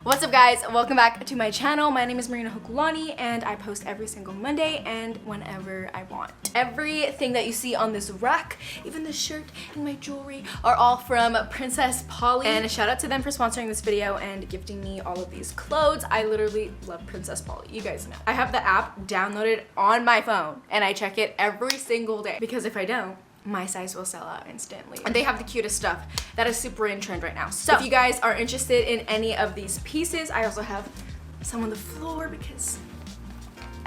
What's up guys, welcome back to my channel. My name is Marina Hokulani and I post every single Monday and whenever I want. Everything that you see on this rack, even the shirt and my jewelry, are all from Princess Polly, and a shout out to them for sponsoring this video and gifting me all of these clothes. I literally love Princess Polly, you guys know. I have the app downloaded on my phone and I check it every single day because if I don't, my size will sell out instantly. And they have the cutest stuff that is super in trend right now. So if you guys are interested in any of these pieces, I also have some on the floor because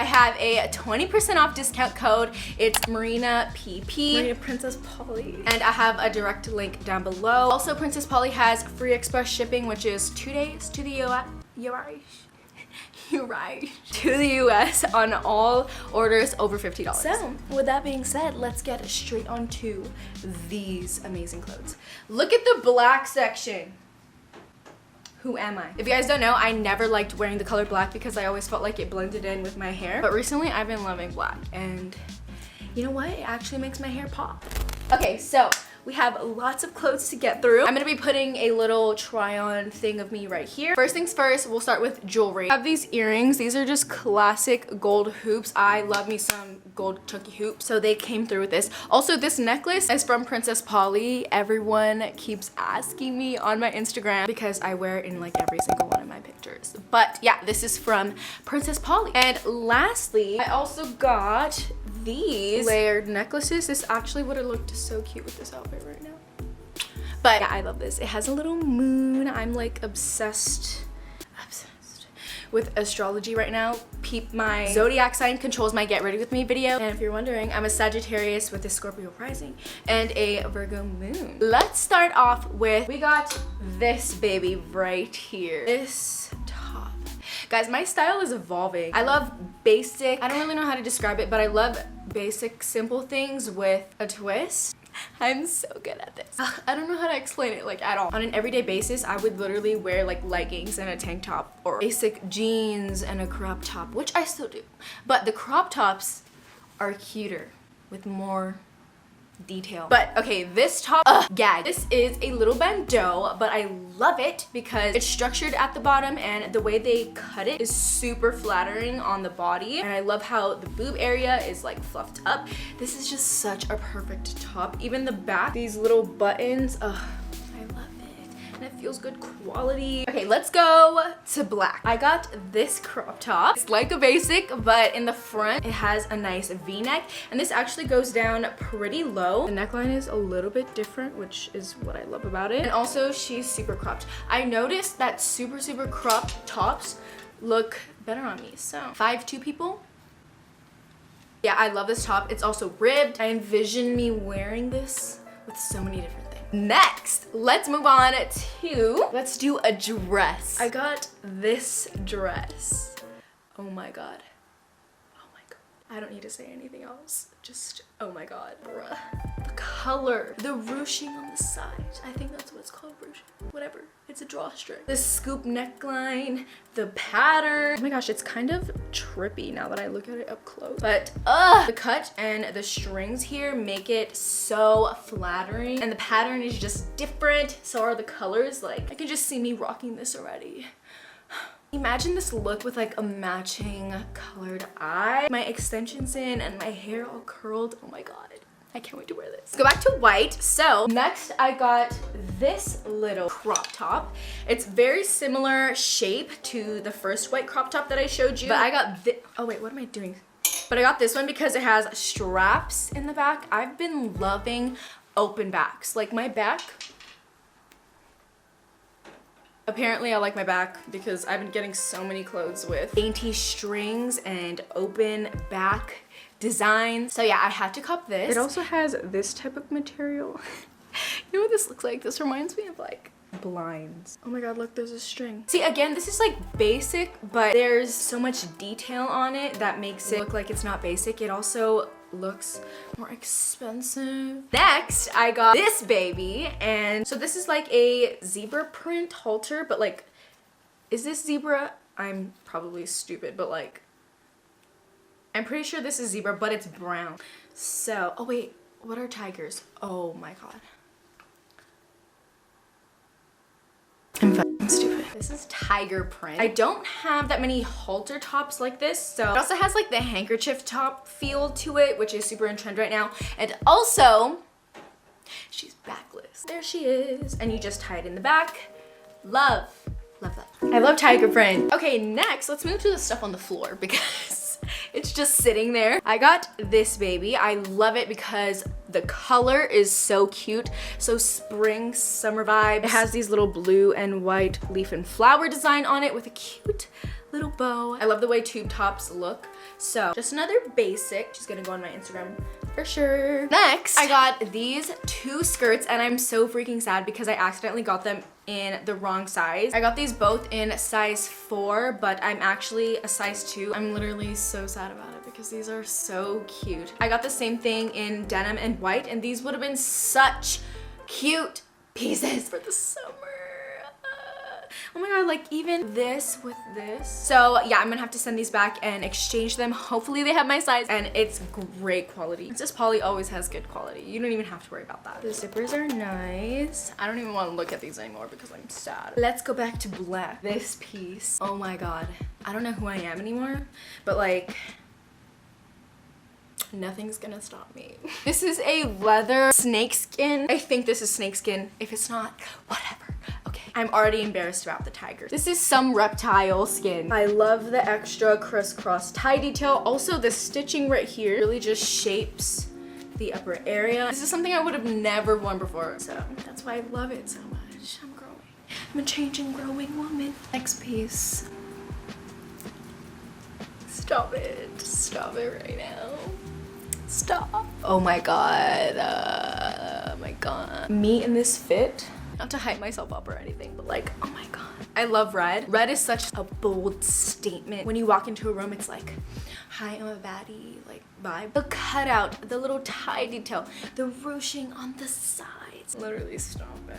I have a 20% off discount code. It's Marina PP, Marina Princess Polly, and I have a direct link down below. Also, Princess Polly has free express shipping, which is 2 days to the US on all orders over $50. So with that being said, let's get straight on to these amazing clothes. Look at the black section. Who am I? If you guys don't know, I never liked wearing the color black because I always felt like it blended in with my hair. But recently I've been loving black, and you know what? It actually makes my hair pop. Okay, so we have lots of clothes to get through. I'm gonna be putting a little try-on thing of me right here. First things first, we'll start with jewelry. I have these earrings. These are just classic gold hoops. I love me some gold chunky hoops, so they came through with this. Also, this necklace is from Princess Polly. Everyone keeps asking me on my Instagram because I wear it in like every single one of my pictures. But yeah, this is from Princess Polly. And lastly, I also got these layered necklaces. This actually would have looked so cute with this outfit right now. But yeah, I love this. It has a little moon. I'm like obsessed with astrology right now. Peep, my zodiac sign controls my get ready with me video. And if you're wondering, I'm a Sagittarius with a Scorpio rising and a Virgo moon. Let's start off with, we got this baby right here. This top. Guys, my style is evolving. I love basic, I don't really know how to describe it, but I love basic, simple things with a twist. I'm so good at this. I don't know how to explain it like at all. On an everyday basis, I would literally wear like leggings and a tank top or basic jeans and a crop top, which I still do. But the crop tops are cuter with more detail. But okay, this top, gag. This is a little bandeau, but I love it because it's structured at the bottom and the way they cut it is super flattering on the body. And I love how the boob area is like fluffed up. This is just such a perfect top. Even the back, these little buttons, I love it. And it feels good quality. Okay, let's go to black. I got this crop top. It's like a basic, but in the front, it has a nice V-neck. And this actually goes down pretty low. The neckline is a little bit different, which is what I love about it. And also, she's super cropped. I noticed that super cropped tops look better on me. So, 5'2" people. Yeah, I love this top. It's also ribbed. I envision me wearing this with so many different things. Next, let's move on to, let's do a dress. I got this dress. Oh my god. Oh my god. I don't need to say anything else. Just, oh my god, bruh. The color, the ruching on the side. I think that's what it's called, ruching. Whatever, it's a drawstring. The scoop neckline, the pattern. Oh my gosh, it's kind of trippy now that I look at it up close. But the cut and the strings here make it so flattering. And the pattern is just different. So are the colors. Like, I can just see me rocking this already. Imagine this look with like a matching colored eye. My extensions in and my hair all curled. Oh my god. I can't wait to wear this. Let's go back to white. So next I got this little crop top. It's very similar shape to the first white crop top that I showed you. But I got this. Oh wait, what am I doing? But I got this one because it has straps in the back. I've been loving open backs. Like my back. Apparently I like my back because I've been getting so many clothes with dainty strings and open back designs. So yeah, I had to cop this. It also has this type of material. You know what this looks like? This reminds me of like blinds. Oh my god, look, there's a string. See, again, this is like basic, but there's so much detail on it that makes it look like it's not basic. It also looks more expensive. Next, I got this baby, and so this is like a zebra print halter, but like, is this zebra? I'm probably stupid, but like, I'm pretty sure this is zebra, but it's brown. So, oh wait, what are tigers? Oh my god. I'm I'm stupid. This is tiger print. I don't have that many halter tops like this, so it also has like the handkerchief top feel to it, which is super in trend right now. And also, she's backless. There she is. And you just tie it in the back. Love. Love that. I love tiger print. Okay, next, let's move to the stuff on the floor because it's just sitting there. I got this baby. I love it because the color is so cute. So spring, summer vibes. It has these little blue and white leaf and flower design on it with a cute little bow. I love the way tube tops look. So just another basic. She's gonna go on my Instagram for sure. Next, I got these two skirts and I'm so freaking sad because I accidentally got them in the wrong size. I got these both in size 4, but I'm actually a size 2. I'm literally so sad about it because these are so cute. I got the same thing in denim and white, and these would have been such cute pieces for the summer. Oh my god, like even this with this. So yeah, I'm gonna have to send these back and exchange them. Hopefully they have my size and it's great quality. This Polly always has good quality. You don't even have to worry about that. The zippers are nice. I don't even want to look at these anymore because I'm sad. Let's go back to black. This piece, oh my god. I don't know who I am anymore, but like, nothing's gonna stop me. This is a leather snakeskin. I think this is snakeskin. If it's not, whatever. Okay, I'm already embarrassed about the tiger. This is some reptile skin. I love the extra crisscross tie detail. Also, the stitching right here really just shapes the upper area. This is something I would have never worn before, so that's why I love it so much. I'm growing. I'm a changing, growing woman. Next piece. Stop it. Stop it right now. Stop. Oh my god. Oh my god. Me in this fit. Not to hype myself up or anything, but like, oh my god. I love red. Red is such a bold statement. When you walk into a room, it's like, hi, I'm a baddie, like vibe. The cutout, the little tie detail, the ruching on the sides. Literally, stop it.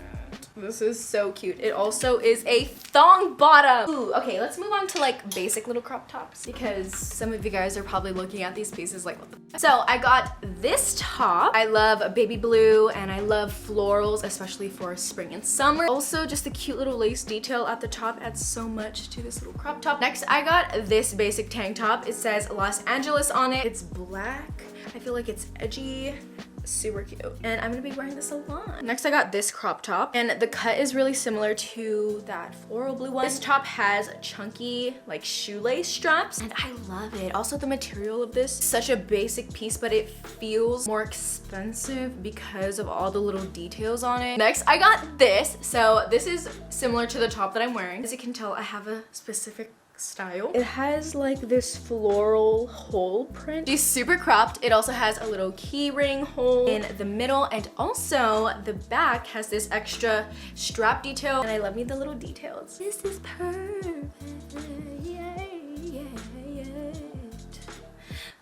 This is so cute. It also is a thong bottom. Ooh, okay, let's move on to like basic little crop tops because some of you guys are probably looking at these pieces like, what the f. So I got this top. I love baby blue and I love florals, especially for spring and summer. Also, just the cute little lace detail at the top adds so much to this little crop top. Next, I got this basic tank top. It says Los Angeles on it. It's black. I feel like it's edgy. Super cute, and I'm gonna be wearing this a lot. Next, I got this crop top, and the cut is really similar to that floral blue one. This top has chunky like shoelace straps, and I love it. Also, the material of this, such a basic piece, but it feels more expensive because of all the little details on it. Next, I got this. So this is similar to the top that I'm wearing. As you can tell, I have a specific style. It has like this floral hole print. She's super cropped. It also has a little key ring hole in the middle, and also the back has this extra strap detail, and I love me the little details. This is perfect.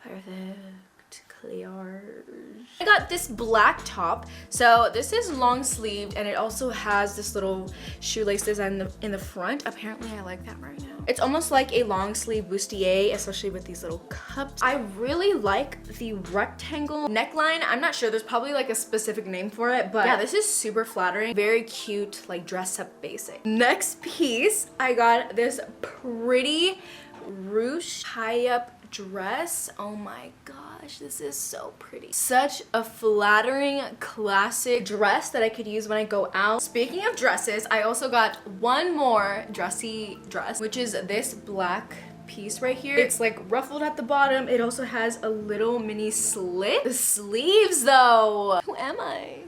Perfect. Clear. I got this black top. So this is long sleeved, and it also has this little shoelace design in the front. Apparently I like that right now. It's almost like a long sleeve bustier, especially with these little cups. I really like the rectangle neckline. I'm not sure, there's probably like a specific name for it, but yeah, this is super flattering. Very cute, like dress up basic. Next piece, I got this pretty ruche tie up dress. Oh my gosh, this is so pretty. Such a flattering classic dress that I could use when I go out. Speaking of dresses, I also got one more dressy dress, which is this black piece right here. It's like ruffled at the bottom. It also has a little mini slit. The sleeves though, who am I?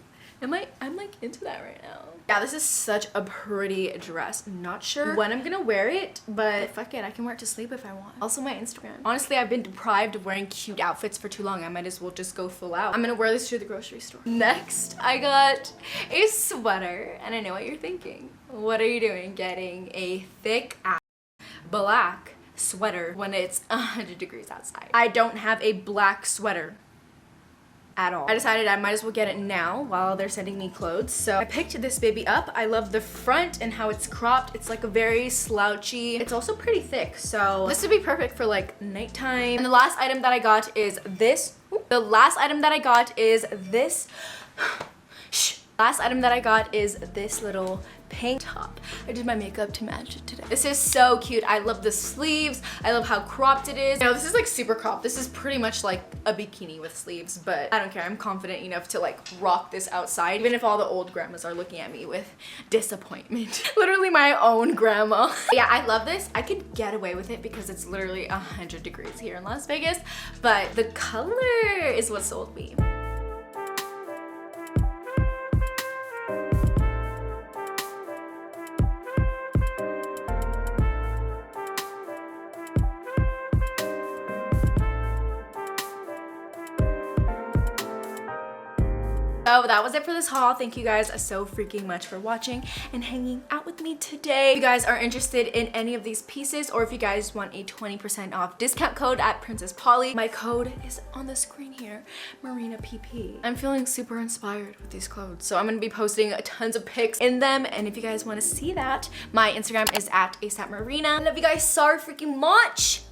I'm like into that right now. Yeah, this is such a pretty dress. Not sure when I'm gonna wear it, but fuck it, I can wear it to sleep if I want. Also my Instagram. Honestly, I've been deprived of wearing cute outfits for too long. I might as well just go full out. I'm gonna wear this to the grocery store. Next, I got a sweater, and I know what you're thinking. What are you doing getting a thick ass black sweater when it's 100 degrees outside? I don't have a black sweater at all. I decided I might as well get it now while they're sending me clothes. So I picked this baby up. I love the front and how it's cropped. It's like a very slouchy. It's also pretty thick, so this would be perfect for like nighttime. And the last item that I got is this. The last item that I got is this. Last item that I got is this little pink top. I did my makeup to match it today. This is so cute. I love the sleeves. I love how cropped it is. You know, this is like super cropped. This is pretty much like a bikini with sleeves, but I don't care. I'm confident enough to like rock this outside, even if all the old grandmas are looking at me with disappointment. Literally my own grandma. Yeah, I love this. I could get away with it because it's literally 100 degrees here in Las Vegas, but the color is what sold me. So that was it for this haul. Thank you guys so freaking much for watching and hanging out with me today. If you guys are interested in any of these pieces, or if you guys want a 20% off discount code at Princess Polly, my code is on the screen here, Marina PP. I'm feeling super inspired with these clothes, so I'm gonna be posting tons of pics in them, and if you guys want to see that, my Instagram is at ASAPMarina. I love you guys so freaking much.